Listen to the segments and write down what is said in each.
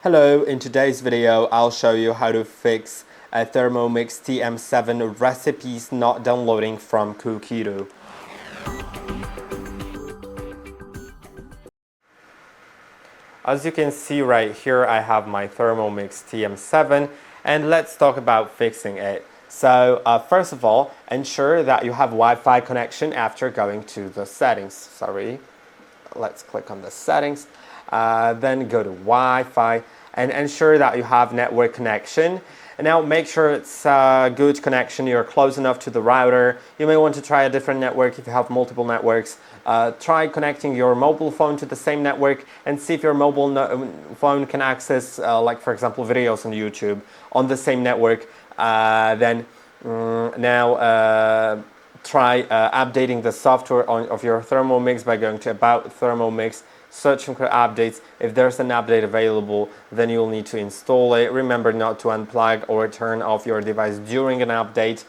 Hello, in today's video I'll show you how to fix a THERMOMIX TM7 recipes not downloading from Cookidoo. As you can see right here, I have my THERMOMIX TM7 and let's talk about fixing it. So first of all, ensure that you have Wi-Fi connection after going to the settings. Let's click on the settings, then go to Wi-Fi and ensure that you have network connection. And now make sure it's a good connection, you're close enough to the router. You may want to try a different network if you have multiple networks. Try connecting your mobile phone to the same network and see if your mobile phone can access, like for example, videos on YouTube on the same network. Try updating the software of your ThermoMix by going to About ThermoMix, searching for updates. If there's an update available, then you'll need to install it. Remember not to unplug or turn off your device during an update.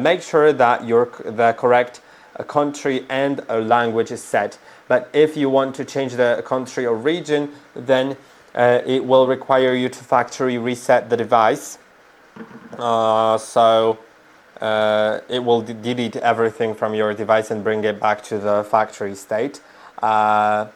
Make sure that the correct country and language is set. But if you want to change the country or region, then it will require you to factory reset the device. It will delete everything from your device and bring it back to the factory state. The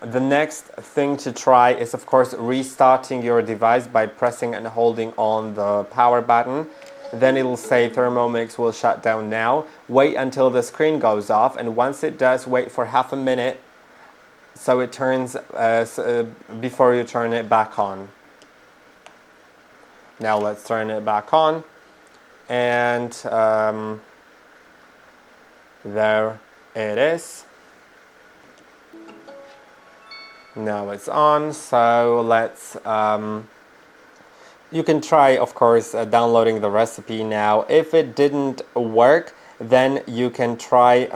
next thing to try is, of course, restarting your device by pressing and holding on the power button. Then it'll say ThermoMix will shut down now. Wait until the screen goes off, and once it does, wait for half a minute so it turns before you turn it back on. Now let's turn it back on, and there it is. Now it's on, so let's, you can try, of course, downloading the recipe now. If it didn't work, then you can try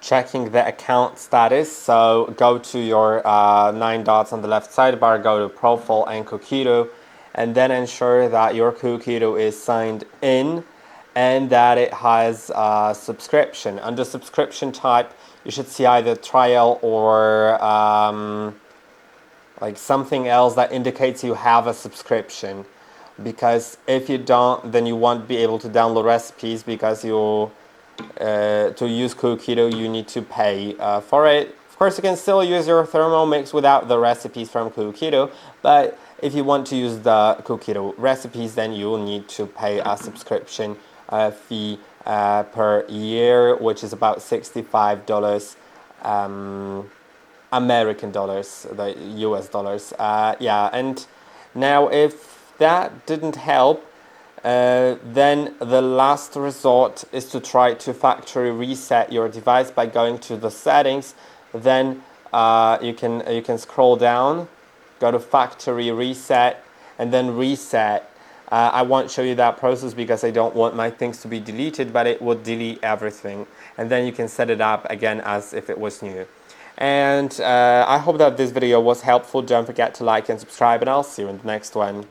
checking the account status. So go to your 9 dots on the left sidebar, go to Profile and Cookidoo, and then ensure that your Kuokito is signed in and that it has a subscription. Under subscription type, you should see either trial or like something else that indicates you have a subscription. Because if you don't, then you won't be able to download recipes, because to use Kuokito you need to pay for it. Of course, you can still use your ThermoMix without the recipes from Kuokito, but if you want to use the Kuokito recipes, then you will need to pay a subscription fee per year, which is about $65 American dollars, the US dollars. Yeah, and now if that didn't help, then the last resort is to try to factory reset your device by going to the settings. Then you can scroll down, go to factory reset, and then reset. I won't show you that process because I don't want my things to be deleted, but it would delete everything, and then you can set it up again as if it was new. And I hope that this video was helpful. Don't forget to like and subscribe, and I'll see you in the next one.